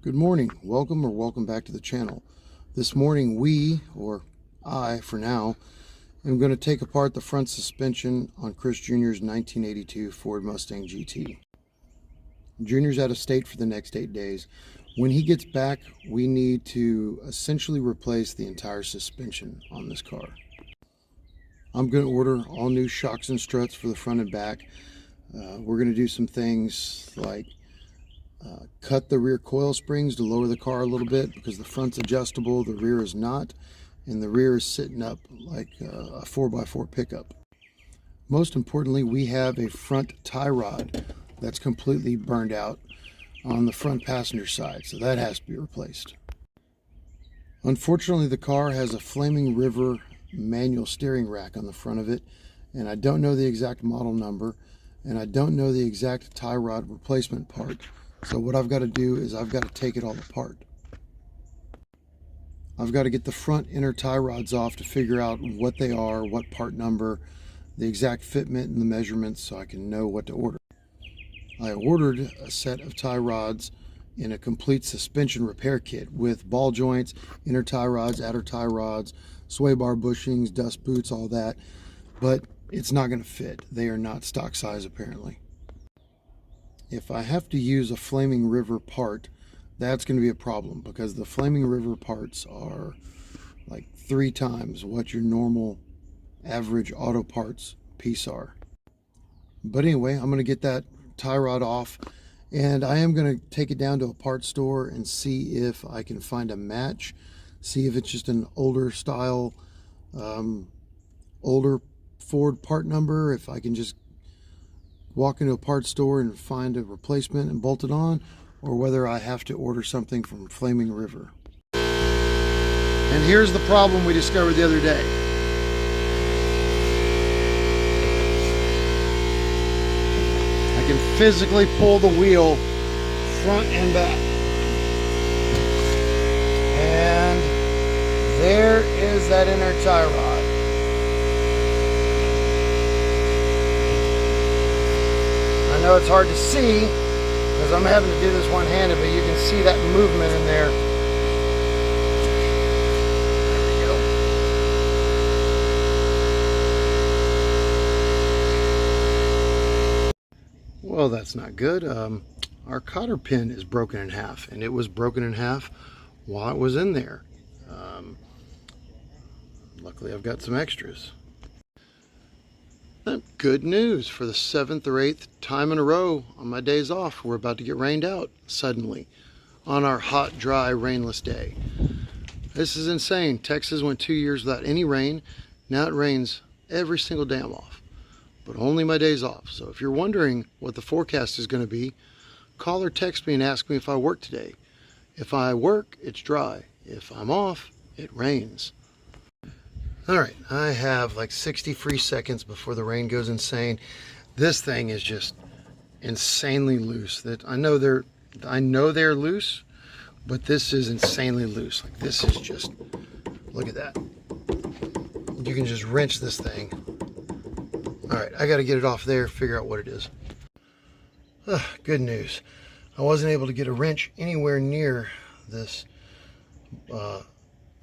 Good morning, welcome back to the channel. This morning I for now, am going to take apart the front suspension on Chris Jr.'s 1982 Ford Mustang GT. Junior's out of state for the next 8 days. When he gets back, we need to essentially replace the entire suspension on this car. I'm going to order all new shocks and struts for the front and back. We're going to do some things like cut the rear coil springs to lower the car a little bit because the front's adjustable, the rear is not, and the rear is sitting up like a 4x4 pickup. Most importantly, we have a front tie rod that's completely burned out on the front passenger side, so that has to be replaced. Unfortunately, the car has a Flaming River manual steering rack on the front of it, and I don't know the exact model number, and I don't know the exact tie rod replacement part. So what I've got to do is I've got to take it all apart. I've got to get the front inner tie rods off to figure out what they are, what part number, the exact fitment and the measurements so I can know what to order. I ordered a set of tie rods in a complete suspension repair kit with ball joints, inner tie rods, outer tie rods, sway bar bushings, dust boots, all that, but it's not going to fit. They are not stock size apparently. If I have to use a Flaming River part, that's going to be a problem because the Flaming River parts are like 3 times what your normal average auto parts piece are. But anyway, I'm going to get that tie rod off, and I am going to take it down to a parts store and see if I can find a match, see if it's just an older style, older Ford part number, if I can just walk into a parts store and find a replacement and bolt it on, or whether I have to order something from Flaming River. And here's the problem we discovered the other day. I can physically pull the wheel front and back. And there is that inner tie rod. I know it's hard to see because I'm having to do this one-handed, but you can see that movement in there. There we go. Well, that's not good. Our cotter pin is broken in half, and it was broken in half while it was in there. Luckily, I've got some extras. Good news, for the 7th or 8th time in a row on my days off, we're about to get rained out suddenly on our hot, dry, rainless day. This is insane. Texas went 2 years without any rain. Now it rains every single day I'm off, but only my days off. So if you're wondering what the forecast is going to be, call or text me and ask me if I work today. If I work, it's dry. If I'm off, it rains. All right, I have like 60 free seconds before the rain goes insane. This thing is just insanely loose. That I know they're loose, but this is insanely loose. Like, this is just, look at that. You can just wrench this thing. All right, I got to get it off there, figure out what it is. Good news. I wasn't able to get a wrench anywhere near this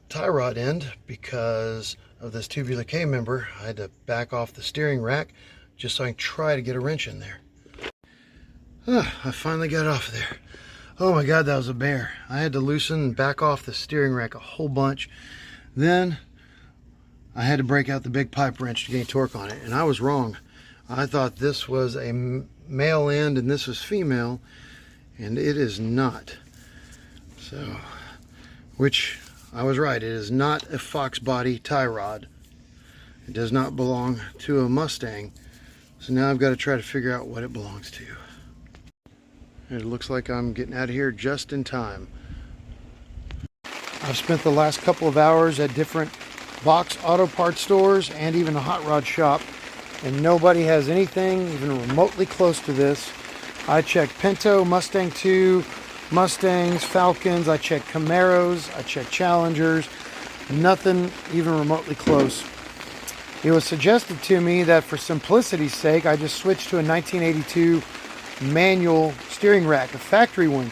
tie rod end because of this tubular K member. I had to back off the steering rack just so I can try to get a wrench in there. I finally got off there. Oh my God, that was a bear. I had to loosen and back off the steering rack a whole bunch. Then I had to break out the big pipe wrench to gain torque on it, and I was wrong. I thought this was a male end and this was female, and it is not. So, which I was right, it is not a Fox body tie rod. It does not belong to a Mustang. So now I've got to try to figure out what it belongs to. It looks like I'm getting out of here just in time. I've spent the last couple of hours at different box auto parts stores and even a hot rod shop, and nobody has anything even remotely close to this. I checked Pinto, Mustang 2, Mustangs, Falcons, I checked Camaros, I checked Challengers, nothing even remotely close. It was suggested to me that for simplicity's sake, I just switched to a 1982 manual steering rack, a factory one.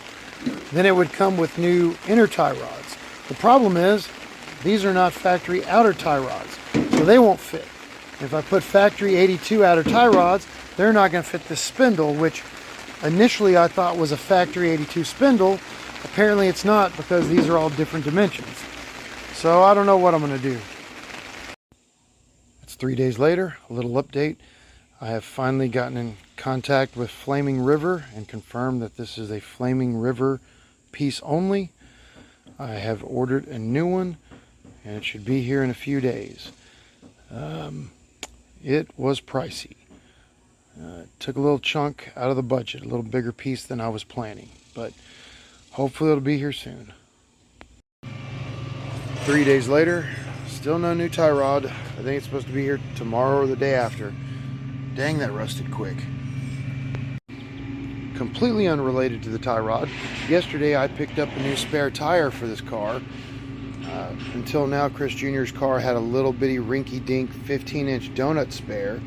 then it would come with new inner tie rods. The problem is, these are not factory outer tie rods, so they won't fit. If I put factory 82 outer tie rods, they're not going to fit this spindle, which initially I thought was a factory 82 spindle. Apparently it's not, because these are all different dimensions. So I don't know what I'm going to do. It's 3 days later, a little update. I have finally gotten in contact with Flaming River and confirmed that this is a Flaming River piece only. I have ordered a new one and it should be here in a few days. It was pricey. Took a little chunk out of the budget, a little bigger piece than I was planning, but hopefully it'll be here soon. 3 days later, still no new tie rod. I think it's supposed to be here tomorrow or the day after. Dang, that rusted quick. Completely unrelated to the tie rod, yesterday I picked up a new spare tire for this car. Until now, Chris Jr.'s car had a little bitty rinky-dink 15-inch donut spare,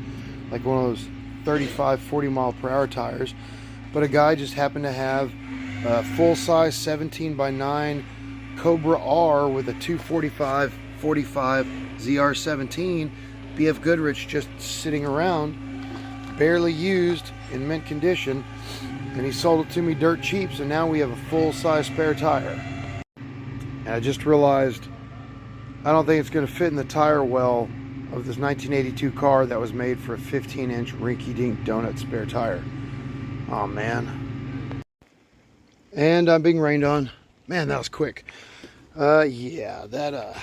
like one of those 35, 40 mile per hour tires. But a guy just happened to have a full-size 17x9 Cobra R with a 245/45 ZR17 BF Goodrich just sitting around, barely used, in mint condition, and he sold it to me dirt cheap, so now we have a full-size spare tire. And I just realized I don't think it's going to fit in the tire well of this 1982 car that was made for a 15-inch rinky-dink donut spare tire. Oh man. And I'm being rained on. Man, that was quick. Yeah, that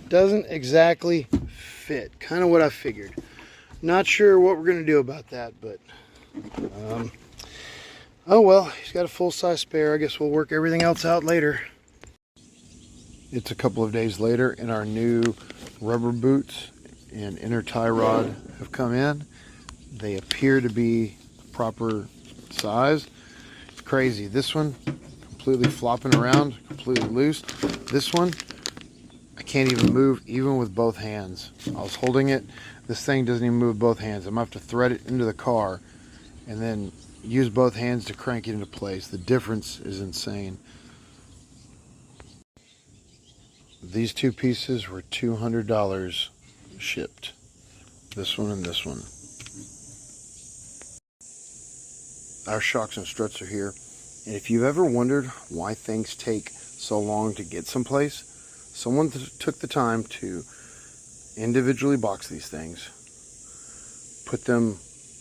doesn't exactly fit. Kind of what I figured. Not sure what we're going to do about that, but oh well, he's got a full-size spare. I guess we'll work everything else out later. It's a couple of days later and our new rubber boots and inner tie rod have come in. They appear to be proper size. It's crazy. This one completely flopping around, completely loose. This one I can't even move, even with both hands. I was holding it. This thing doesn't even move with both hands. I'm gonna have to thread it into the car and then use both hands to crank it into place. The difference is insane. These two pieces were $200 shipped. This one and this one. Our shocks and struts are here. And if you've ever wondered why things take so long to get someplace, someone took the time to individually box these things, put them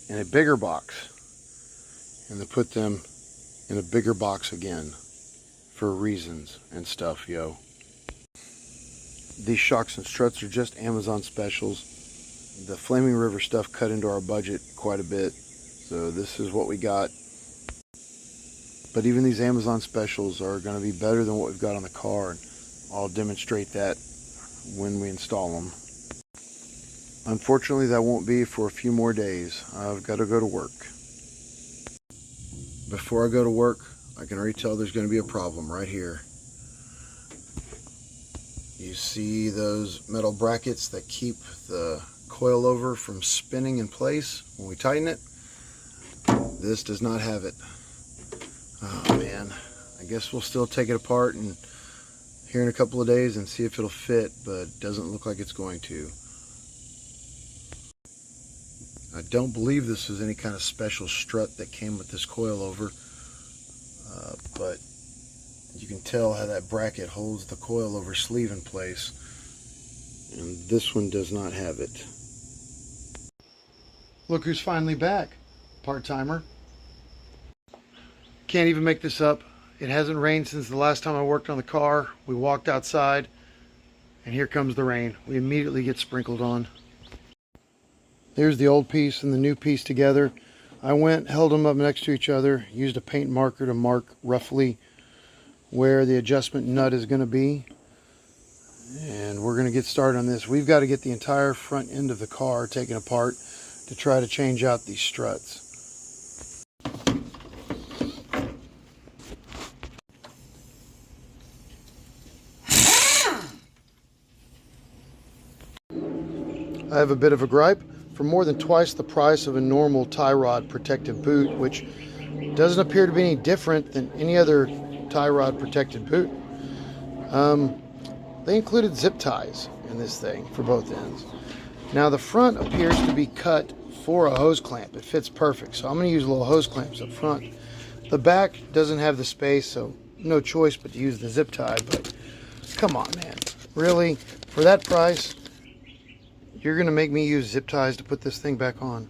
in a bigger box, and then put them in a bigger box again for reasons and stuff, yo. These shocks and struts are just Amazon specials. The Flaming River stuff cut into our budget quite a bit, so this is what we got. But even these Amazon specials are going to be better than what we've got on the car, and I'll demonstrate that when we install them. Unfortunately, that won't be for a few more days. I've got to go to work. Before I go to work, I can already tell there's going to be a problem right here. You see those metal brackets that keep the coilover from spinning in place when we tighten it? This does not have it. Oh man, I guess we'll still take it apart and here in a couple of days and see if it'll fit, but it doesn't look like it's going to. I don't believe this is any kind of special strut that came with this coilover, but you can tell how that bracket holds the coilover sleeve in place, and this one does not have it. Look who's finally back, part-timer. Can't even make this up. It hasn't rained since the last time I worked on the car. We walked outside and here comes the rain. We immediately get sprinkled on. There's the old piece and the new piece together. I went, held them up next to each other, used a paint marker to mark roughly where the adjustment nut is going to be, and we're going to get started on this. We've got to get the entire front end of the car taken apart to try to change out these struts. I have a bit of a gripe. For more than twice the price of a normal tie rod protective boot, which doesn't appear to be any different than any other tie rod protected boot. They included zip ties in this thing for both ends. Now the front appears to be cut for a hose clamp. It fits perfect, so I'm going to use little hose clamps up front. The back doesn't have the space, so no choice but to use the zip tie. But come on, man, really? For that price, you're going to make me use zip ties to put this thing back on?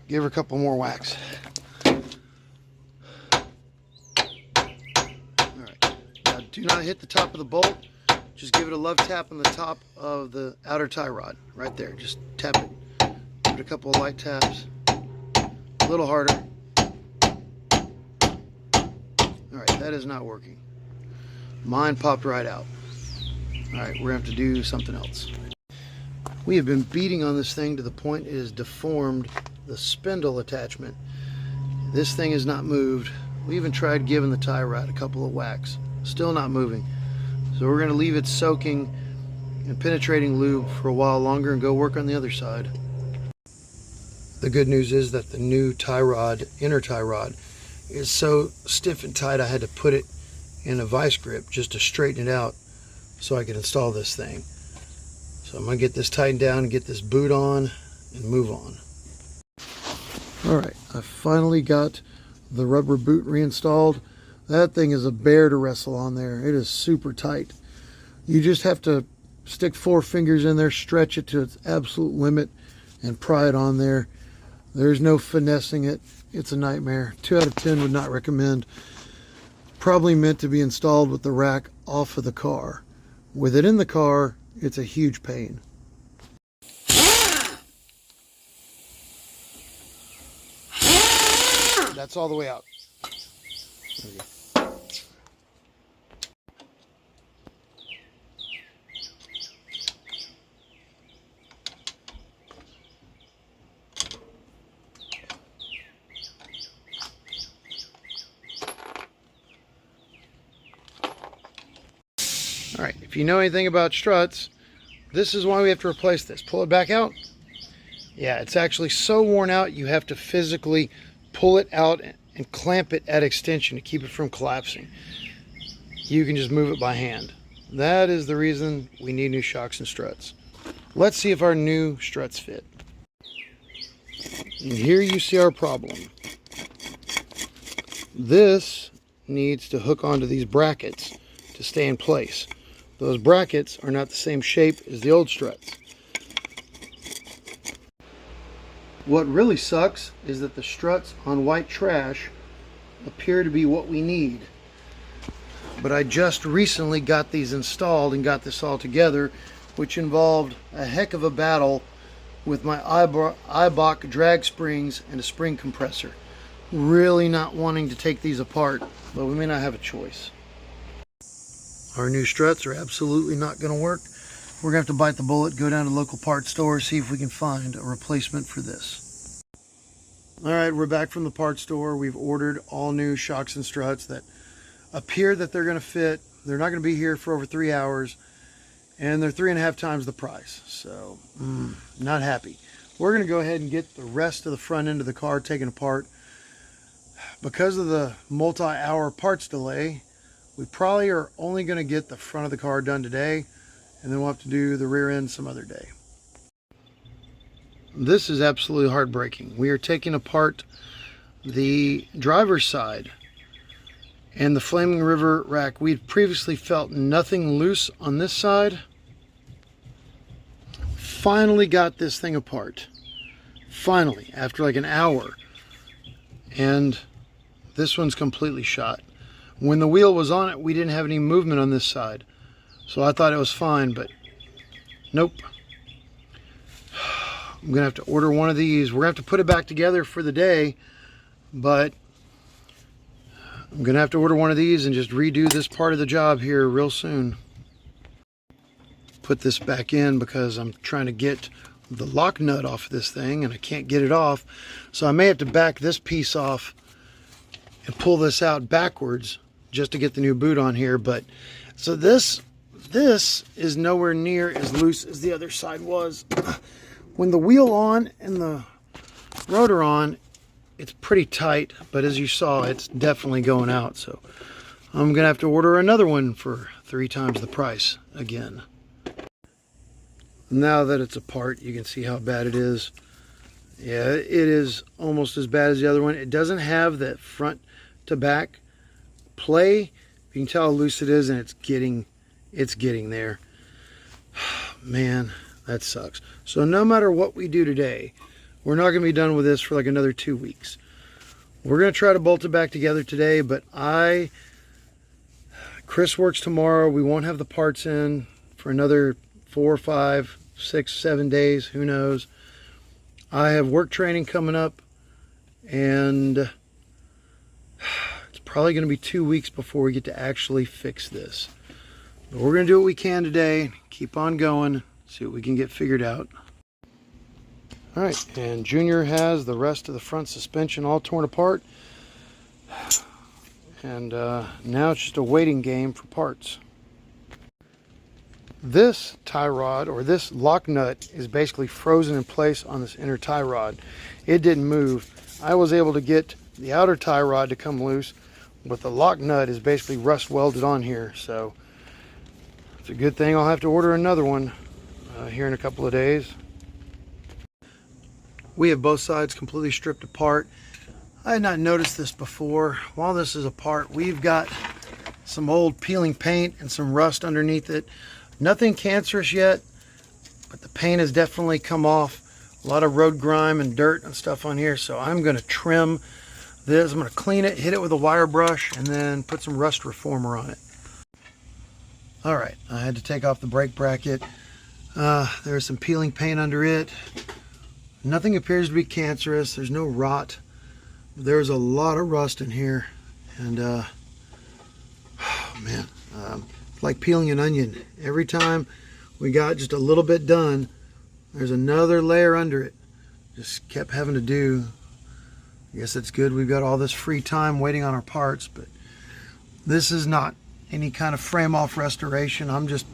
Give her a couple more whacks. Alright, now do not hit the top of the bolt. Just give it a love tap on the top of the outer tie rod. Right there, just tap it. Give it a couple of light taps. A little harder. Alright, that is not working. Mine popped right out. Alright, we're going to have to do something else. We have been beating on this thing to the point it has deformed the spindle attachment. This thing is not moved. We even tried giving the tie rod a couple of whacks. Still not moving. So we're going to leave it soaking in penetrating lube for a while longer and go work on the other side. The good news is that the new tie rod, inner tie rod, is so stiff and tight I had to put it in a vice grip just to straighten it out so I could install this thing. So I'm going to get this tightened down and get this boot on and move on. Alright, I finally got the rubber boot reinstalled. That thing is a bear to wrestle on there. It is super tight. You just have to stick 4 fingers in there, stretch it to its absolute limit, and pry it on there. There's no finessing it. It's a nightmare. 2 out of 10 would not recommend. Probably meant to be installed with the rack off of the car. With it in the car, it's a huge pain. That's all the way out. There we go. All right, if you know anything about struts, this is why we have to replace this. Pull it back out. Yeah, it's actually so worn out you have to physically pull it out and clamp it at extension to keep it from collapsing. You can just move it by hand. That is the reason we need new shocks and struts. Let's see if our new struts fit. And here you see our problem. This needs to hook onto these brackets to stay in place. Those brackets are not the same shape as the old struts. What really sucks is that the struts on white trash appear to be what we need. But I just recently got these installed and got this all together, which involved a heck of a battle with my Eibach drag springs and a spring compressor. Really not wanting to take these apart, but we may not have a choice. Our new struts are absolutely not going to work. We're going to have to bite the bullet, go down to local parts store, see if we can find a replacement for this. Alright, we're back from the parts store. We've ordered all new shocks and struts that appear that they're going to fit. They're not going to be here for over 3 hours, and they're 3.5 times the price. So, not happy. We're going to go ahead and get the rest of the front end of the car taken apart. Because of the multi-hour parts delay, we probably are only going to get the front of the car done today, and then we'll have to do the rear end some other day. This is absolutely heartbreaking. We are taking apart the driver's side and the Flaming River rack. We'd previously felt nothing loose on this side. Finally got this thing apart. Finally, after like an hour. And this one's completely shot. When the wheel was on it, we didn't have any movement on this side. So I thought it was fine, but nope. I'm going to have to order one of these. We're going to have to put it back together for the day, but I'm going to have to order one of these and just redo this part of the job here real soon. Put this back in because I'm trying to get the lock nut off of this thing and I can't get it off. So I may have to back this piece off and pull this out backwards just to get the new boot on here. But so this is nowhere near as loose as the other side was. When the wheel on and the rotor on, it's pretty tight, but as you saw, it's definitely going out. So I'm gonna have to order another one for 3 times the price again. Now that it's apart, you can see how bad it is. Yeah, it is almost as bad as the other one. It doesn't have that front to back play. You can tell how loose it is, and it's getting there. Man, that sucks. So no matter what we do today, we're not going to be done with this for like another 2 weeks. We're going to try to bolt it back together today, but Chris works tomorrow. We won't have the parts in for another 4, 5, 6, 7 days. Who knows? I have work training coming up, and it's probably going to be 2 weeks before we get to actually fix this. But we're going to do what we can today. Keep on going. See what we can get figured out. All right, and Junior has the rest of the front suspension all torn apart. And now it's just a waiting game for parts. This tie rod, or this lock nut, is basically frozen in place on this inner tie rod. It didn't move. I was able to get the outer tie rod to come loose, but the lock nut is basically rust welded on here. So it's a good thing I'll have to order another one here in a couple of days. We have both sides completely stripped apart. I had not noticed this before. While this is apart, we've got some old peeling paint and some rust underneath it. Nothing cancerous yet, but the paint has definitely come off. A lot of road grime and dirt and stuff on here, so I'm going to trim this. I'm going to clean it, hit it with a wire brush, and then put some rust reformer on it. Alright, I had to take off the brake bracket. There's some peeling paint under it. Nothing appears to be cancerous. There's no rot. There's a lot of rust in here, and oh man, like peeling an onion. Every time we got just a little bit done, there's another layer under it. Just kept having to do. I guess it's good we've got all this free time waiting on our parts, but this is not any kind of frame off restoration. I'm just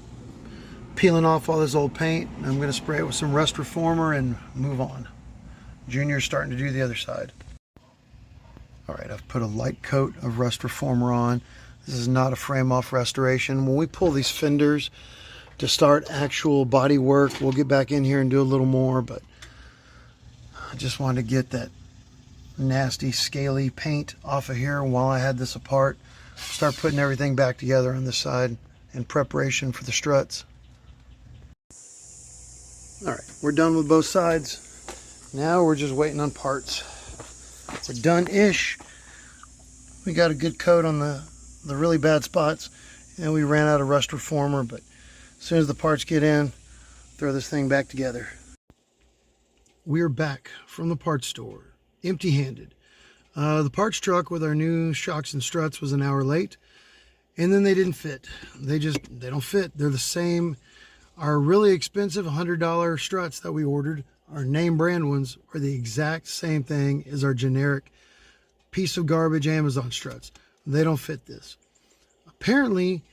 peeling off all this old paint, and I'm going to spray it with some rust reformer and move on. Junior's starting to do the other side. Alright, I've put a light coat of rust reformer on. This is not a frame off restoration. When we pull these fenders to start actual body work, we'll get back in here and do a little more, but I just wanted to get that nasty scaly paint off of here while I had this apart. Start putting everything back together on this side in preparation for the struts. Alright, we're done with both sides. Now we're just waiting on parts. We're done-ish. We got a good coat on the really bad spots, and we ran out of rust reformer, but as soon as the parts get in, throw this thing back together. We're back from the parts store, empty-handed. The parts truck with our new shocks and struts was an hour late, and then they didn't fit. They don't fit. They're the same. Our really expensive $100 struts that we ordered, our name brand ones, are the exact same thing as our generic piece of garbage Amazon struts. They don't fit this. Apparently,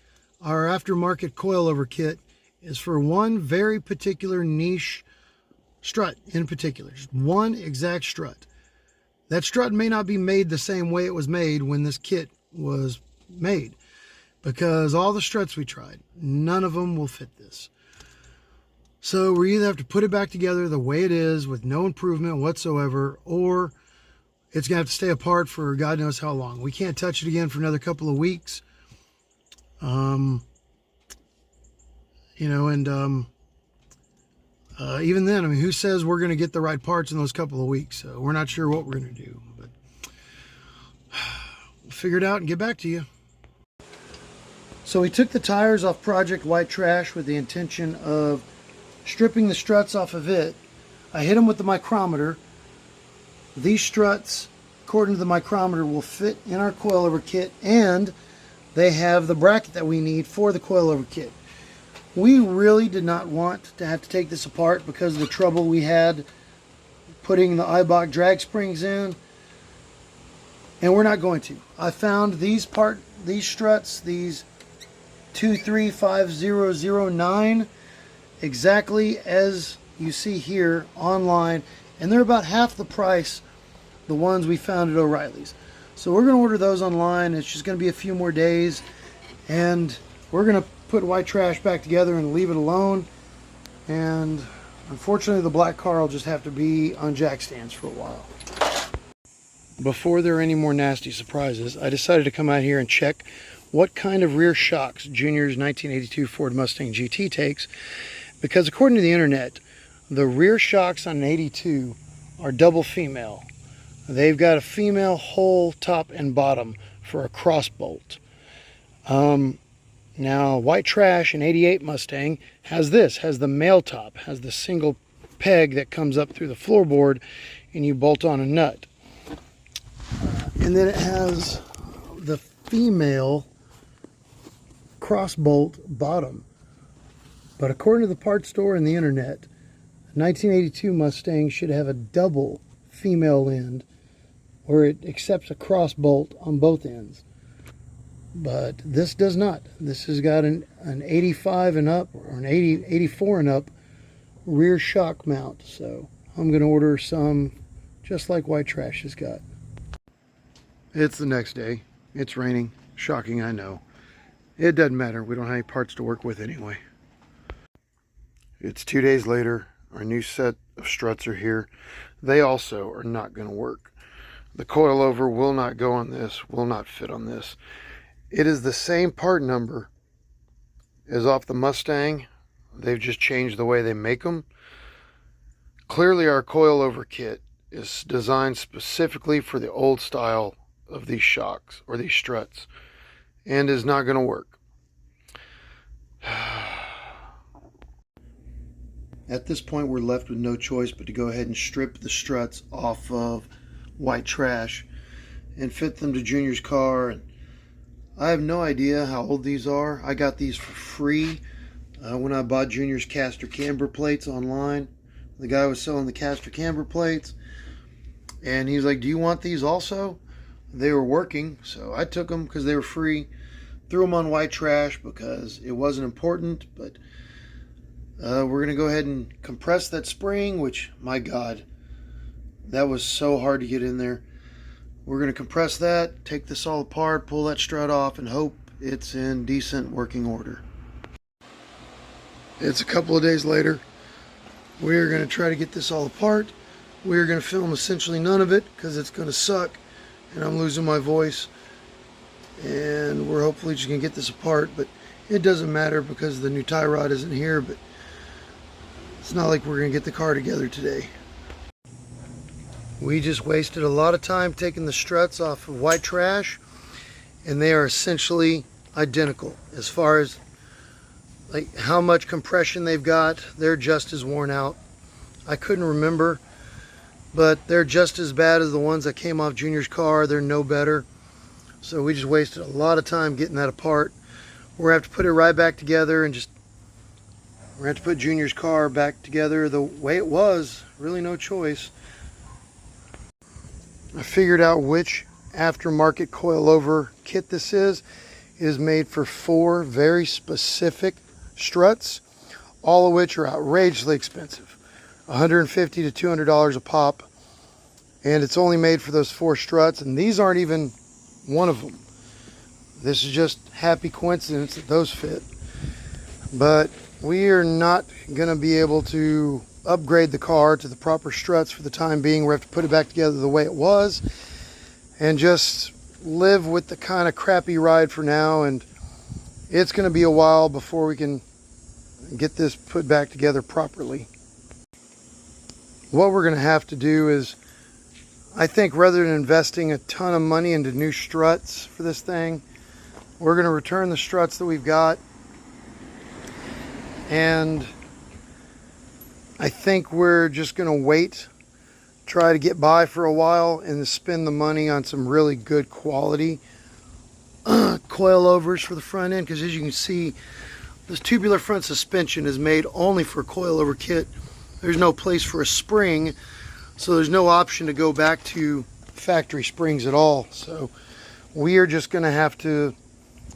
our aftermarket coilover kit is for one very particular niche strut in particular. Just one exact strut. That strut may not be made the same way it was made when this kit was made, because all the struts we tried, none of them will fit this. So we either have to put it back together the way it is with no improvement whatsoever, or it's going to have to stay apart for God knows how long. We can't touch it again for another couple of weeks. You know, and even then, I mean, who says we're going to get the right parts in those couple of weeks? So we're not sure what we're going to do, but we'll figure it out and get back to you. So we took the tires off Project White Trash with the intention of stripping the struts off of it. I hit them with the micrometer. These struts, according to the micrometer, will fit in our coilover kit, and they have the bracket that we need for the coilover kit. We really did not want to have to take this apart because of the trouble we had putting the Eibach drag springs in, and we're not going to. I found these struts, these 235009, exactly as you see here online, and they're about half the price the ones we found at O'Reilly's. So we're going to order those online. It's just going to be a few more days, and we're going to put white trash back together and leave it alone. And unfortunately, the black car will just have to be on jack stands for a while. Before there are any more nasty surprises, I decided to come out here and check what kind of rear shocks Junior's 1982 Ford Mustang GT takes, because according to the internet, the rear shocks on an 82 are double female. They've got a female whole top and bottom for a cross bolt. Now, white trash, an 88 Mustang, has the male top, has the single peg that comes up through the floorboard and you bolt on a nut. And then it has the female cross bolt bottom. But according to the parts store and the internet, a 1982 Mustang should have a double female end where it accepts a cross bolt on both ends. But this does not. This has got an 85 and up, or an 84 and up rear shock mount. So I'm going to order some just like white trash has got. It's the next day. It's raining. Shocking, I know. It doesn't matter. We don't have any parts to work with anyway. It's 2 days later. Our new set of struts are here. They also are not going to work. The coilover will not go on this, will not fit on this. It is the same part number as off the Mustang. They've just changed the way they make them. Clearly our coilover kit is designed specifically for the old style of these shocks or these struts and is not going to work. At this point we're left with no choice but to go ahead and strip the struts off of white trash and fit them to Junior's car. And I have no idea how old these are. I got these for free when I bought Junior's caster camber plates online. The guy was selling the caster camber plates and he's like, do you want these also? They were working, so I took them because they were free, threw them on white trash because it wasn't important. But we're going to go ahead and compress that spring, which, my God, that was so hard to get in there. We're going to compress that, take this all apart, pull that strut off, and hope it's in decent working order. It's a couple of days later. We're going to try to get this all apart. We're going to film essentially none of it because it's going to suck and I'm losing my voice. And we're hopefully just going to get this apart, but it doesn't matter because the new tie rod isn't here. But it's not like we're going to get the car together today. We just wasted a lot of time taking the struts off of white trash, and they are essentially identical as far as like how much compression they've got. They're just as worn out. I couldn't remember, but they're just as bad as the ones that came off Junior's car. They're no better. So we just wasted a lot of time getting that apart. We're going to have to put it right back together and we're going to have to put Junior's car back together the way it was. Really no choice. I figured out which aftermarket coilover kit this is. It is made for 4 very specific struts, all of which are outrageously expensive. $150 to $200 a pop. And it's only made for those 4 struts, and these aren't even one of them. This is just happy coincidence that those fit. But we are not going to be able to upgrade the car to the proper struts for the time being. We have to put it back together the way it was and just live with the kind of crappy ride for now. And it's going to be a while before we can get this put back together properly. What we're going to have to do is, I think, rather than investing a ton of money into new struts for this thing, we're going to return the struts that we've got. And I think we're just going to wait, try to get by for a while, and spend the money on some really good quality coilovers for the front end. Because as you can see, this tubular front suspension is made only for a coilover kit. There's no place for a spring, so there's no option to go back to factory springs at all. So we are just going to have to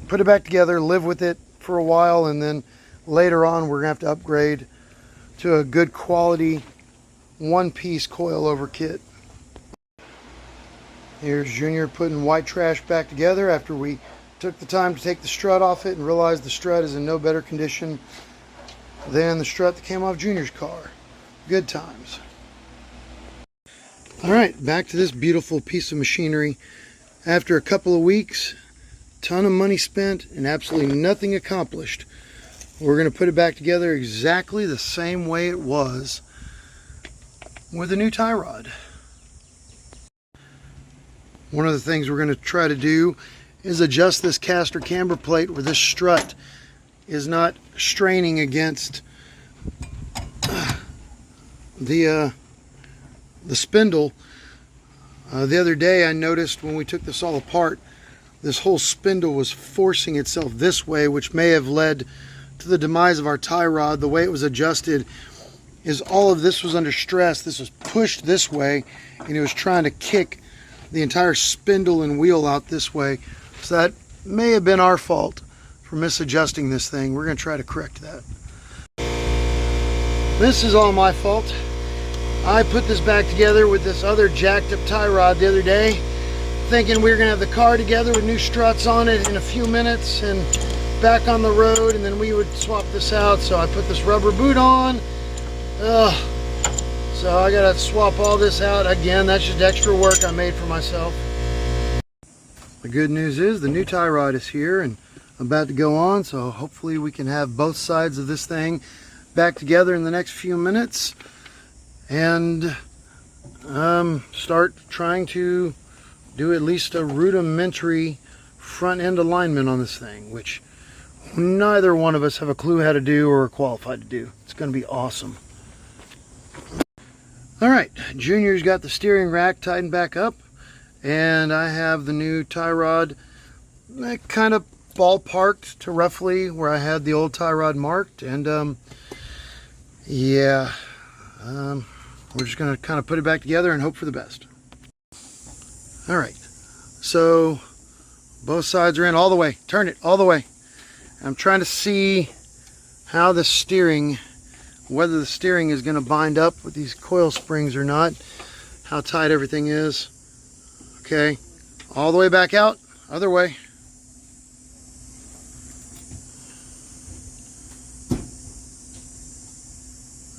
put it back together, live with it for a while, and then later on we're going to have to upgrade to a good quality one-piece coilover kit. Here's Junior putting white trash back together after we took the time to take the strut off it and realized the strut is in no better condition than the strut that came off Junior's car. Good times. Alright, back to this beautiful piece of machinery. After a couple of weeks, ton of money spent and absolutely nothing accomplished. We're going to put it back together exactly the same way it was with a new tie rod. One of the things we're going to try to do is adjust this caster camber plate where this strut is not straining against the spindle. The other day I noticed when we took this all apart, this whole spindle was forcing itself this way, which may have led to the demise of our tie rod. The way it was adjusted is all of this was under stress. This was pushed this way and it was trying to kick the entire spindle and wheel out this way. So that may have been our fault for misadjusting this thing. We're going to try to correct that. This is all my fault. I put this back together with this other jacked up tie rod the other day, thinking we were going to have the car together with new struts on it in a few minutes and back on the road, and then we would swap this out. So I put this rubber boot on. So I gotta swap all this out again. That's just extra work I made for myself. The good news is the new tie rod is here and about to go on, so hopefully we can have both sides of this thing back together in the next few minutes and start trying to do at least a rudimentary front end alignment on this thing, which neither one of us have a clue how to do or are qualified to do. It's going to be awesome. Alright, Junior's got the steering rack tightened back up, and I have the new tie rod kind of ballparked to roughly where I had the old tie rod marked, and we're just going to kind of put it back together and hope for the best. Alright, so both sides are in all the way. Turn it all the way. I'm trying to see how the steering, whether the steering is going to bind up with these coil springs or not, how tight everything is. Okay, all the way back out, other way.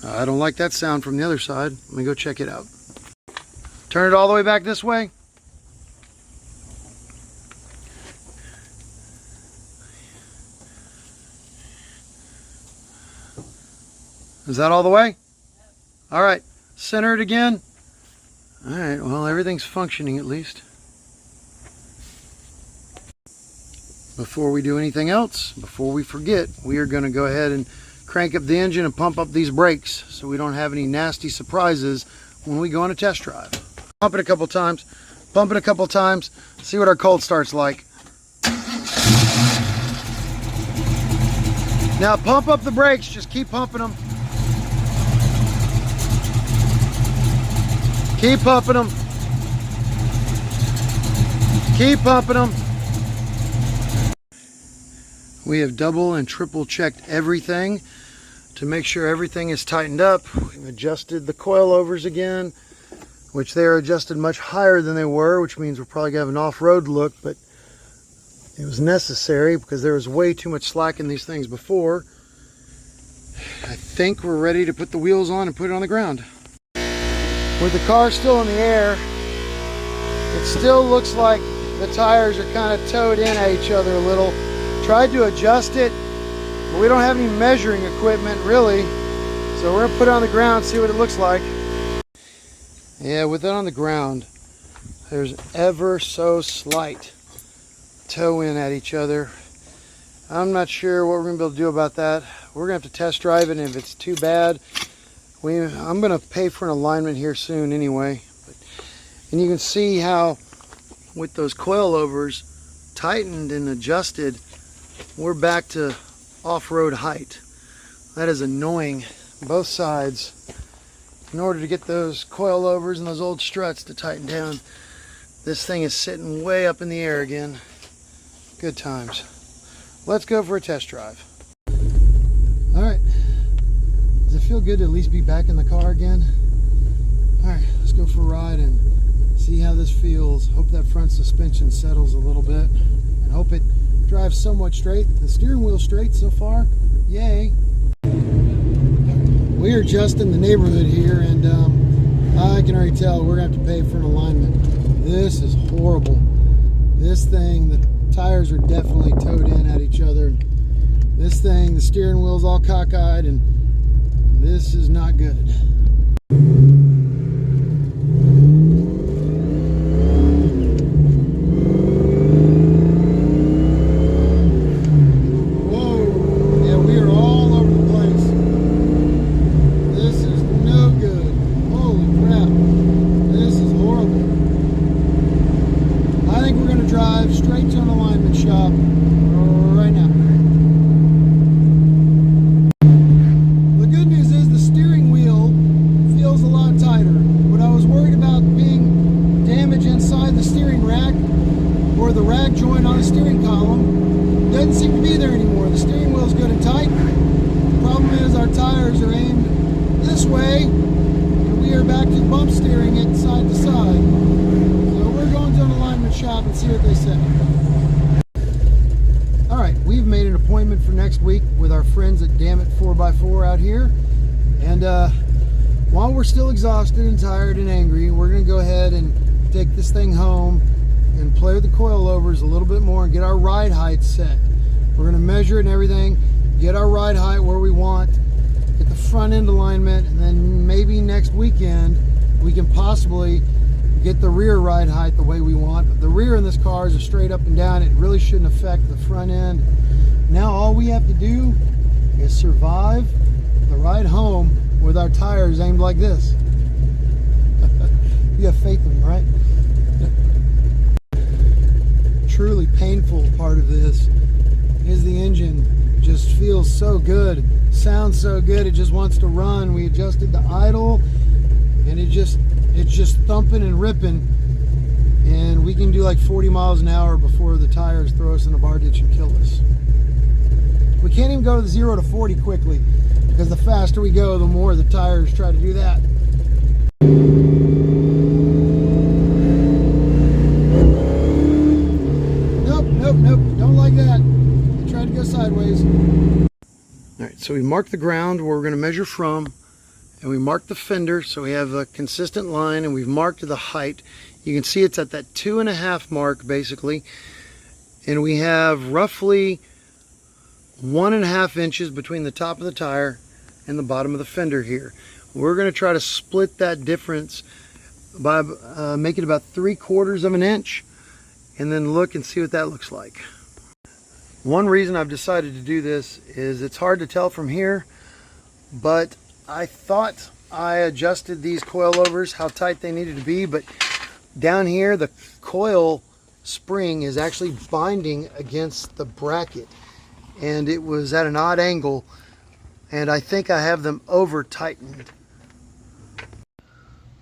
I don't like that sound from the other side. Let me go check it out. Turn it all the way back this way. Is that all the way? All right, center it again. All right, well, everything's functioning at least. Before we do anything else, before we forget, we are going to go ahead and crank up the engine and pump up these brakes so we don't have any nasty surprises when we go on a test drive. Pump it a couple times, bump it a couple times, see what our cold start's like. Now pump up the brakes, just keep pumping them. Keep pumping them. Keep pumping them. We have double and triple checked everything to make sure everything is tightened up. We've adjusted the coilovers again, which they are adjusted much higher than they were, which means we're probably going to have an off-road look, but it was necessary because there was way too much slack in these things before. I think we're ready to put the wheels on and put it on the ground. With the car still in the air, it still looks like the tires are kind of towed in at each other a little. Tried to adjust it, but we don't have any measuring equipment really, so we're gonna put it on the ground, see what it looks like. Yeah, with it on the ground, there's ever so slight toe in at each other. I'm not sure what we're gonna be able to do about that. We're gonna have to test drive it, and if it's too bad, I'm going to pay for an alignment here soon anyway. And you can see how with those coilovers tightened and adjusted, we're back to off-road height. That is annoying. Both sides, in order to get those coilovers and those old struts to tighten down, this thing is sitting way up in the air again. Good times. Let's go for a test drive. All right. Does it feel good to at least be back in the car again? All right, let's go for a ride and See how this feels. Hope that front suspension settles a little bit, and hope it drives somewhat straight. The steering wheel's straight so far. Yay. We are just in the neighborhood here, and I can already tell we're going to have to pay for an alignment. This is horrible. This thing, the tires are definitely towed in at each other. This thing, the steering wheel's all cockeyed, and this is not good. Straight to an alignment shop right now. The good news is the steering wheel feels a lot tighter. When I was worried about being damage inside the steering rack or the rack joint on a steering column, doesn't seem to be there anymore. The steering wheel is good and tight. The problem is our tires are aimed this way, and we are back to bump steering it side to side. To an alignment shop and see what they say. Alright, we've made an appointment for next week with our friends at Damn It 4x4 out here, and while we're still exhausted and tired and angry, we're going to go ahead and take this thing home and play with the coilovers a little bit more and get our ride height set. We're going to measure it and everything, get our ride height where we want, get the front end alignment, and then maybe next weekend we can possibly get the rear ride height the way we want. But the rear in this car is a straight up and down. It really shouldn't affect the front end. Now all we have to do is survive the ride home with our tires aimed like this. You have faith in me, right? Truly painful part of this is the engine just feels so good, sounds so good, it just wants to run. We adjusted the idle and it's just thumping and ripping, and we can do like 40 miles an hour before the tires throw us in a bar ditch and kill us. We can't even go to 0 to 40 quickly, because the faster we go, the more the tires try to do that. Nope, don't like that. They tried to go sideways. Alright, so we marked the ground where we're going to measure from, and we marked the fender so we have a consistent line, and we've marked the height. You can see it's at that 2.5 mark basically, and we have roughly 1.5 inches between the top of the tire and the bottom of the fender here. We're going to try to split that difference by making about 3/4 of an inch, and then look and see what that looks like. One reason I've decided to do this is it's hard to tell from here, but I thought I adjusted these coilovers how tight they needed to be, but down here the coil spring is actually binding against the bracket, and it was at an odd angle, and I think I have them over tightened.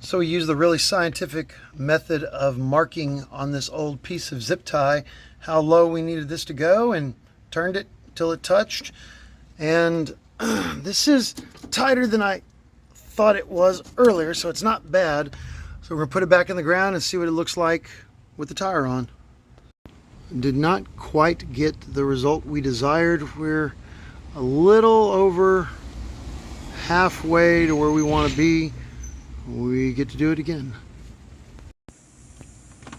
So we used the really scientific method of marking on this old piece of zip tie how low we needed this to go, and turned it till it touched, and this is tighter than I thought it was earlier, so it's not bad. So we're going to put it back in the ground and see what it looks like with the tire on. Did not quite get the result we desired. We're a little over halfway to where we want to be. We get to do it again.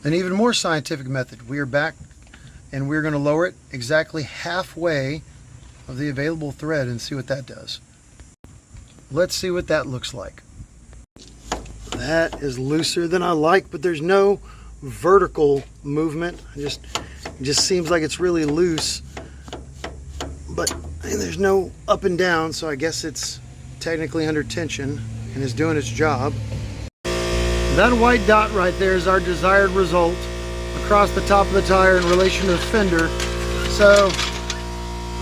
An even more scientific method. We are back, and we're going to lower it exactly halfway of the available thread and see what that does. Let's see what that looks like. That is looser than I like, but there's no vertical movement. It just seems like it's really loose, but there's no up and down, so I guess it's technically under tension and is doing its job. That white dot right there is our desired result across the top of the tire in relation to the fender. So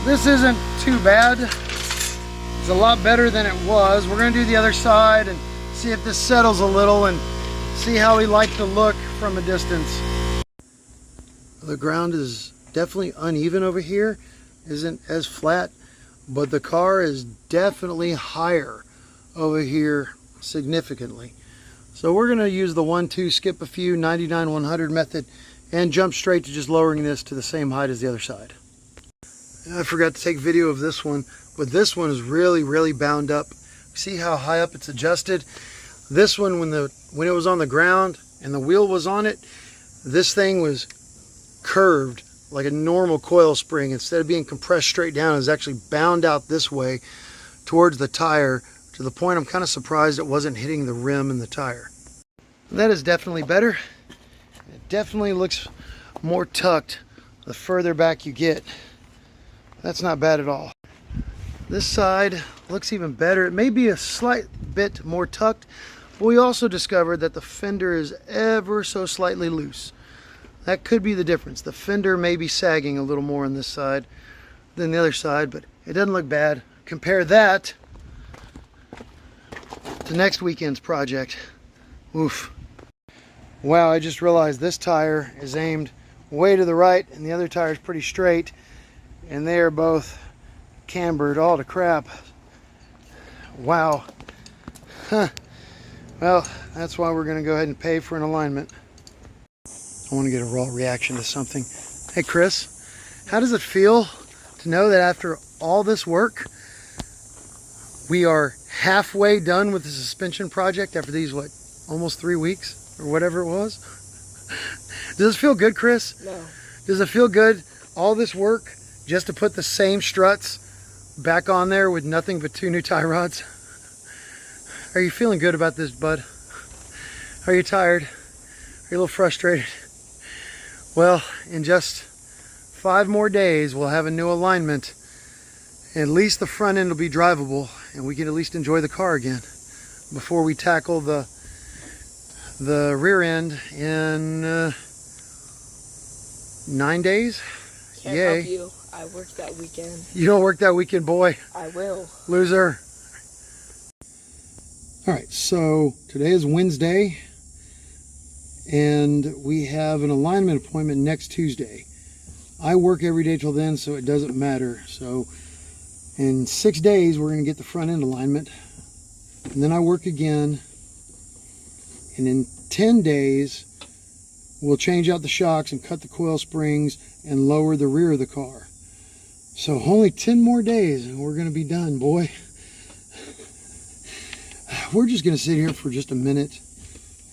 this isn't too bad. It's a lot better than it was. We're going to do the other side and see if this settles a little and see how we like the look from a distance. The ground is definitely uneven over here, isn't as flat, but the car is definitely higher over here significantly. So we're going to use the 1-2 skip a few 99-100 method and jump straight to just lowering this to the same height as the other side. I forgot to take video of this one, but this one is really bound up. See how high up it's adjusted? This one, when it was on the ground and the wheel was on it, this thing was curved like a normal coil spring. Instead of being compressed straight down, it was actually bound out this way towards the tire, to the point I'm kind of surprised it wasn't hitting the rim and the tire. That is definitely better. It definitely looks more tucked the further back you get. That's not bad at all. This side looks even better. It may be a slight bit more tucked, but we also discovered that the fender is ever so slightly loose. That could be the difference. The fender may be sagging a little more on this side than the other side, but it doesn't look bad. Compare that to next weekend's project. Oof. Wow, I just realized this tire is aimed way to the right and the other tire is pretty straight, and they are both cambered all to crap. Wow. Huh. Well, that's why we're going to go ahead and pay for an alignment. I want to get a raw reaction to something. Hey Chris, how does it feel to know that after all this work, we are halfway done with the suspension project after these, what, almost 3 weeks or whatever it was? Does it feel good, Chris? No. Does it feel good, all this work just to put the same struts back on there with nothing but 2 new tie rods? Are you feeling good about this, bud? Are you tired? Are you a little frustrated? Well, in just 5 more days, we'll have a new alignment. At least the front end will be drivable, and we can at least enjoy the car again before we tackle the rear end in 9 days. Can't Yay. help you. I worked that weekend. You don't work that weekend, boy. I will. Loser. All right, so today is Wednesday, and we have an alignment appointment next Tuesday. I work every day till then, so it doesn't matter. So in 6 days, we're going to get the front end alignment, and then I work again, and in 10 days, we'll change out the shocks and cut the coil springs and lower the rear of the car. So only 10 more days and we're going to be done, boy. We're just going to sit here for just a minute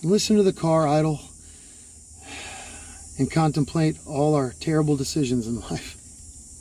and listen to the car idle and contemplate all our terrible decisions in life.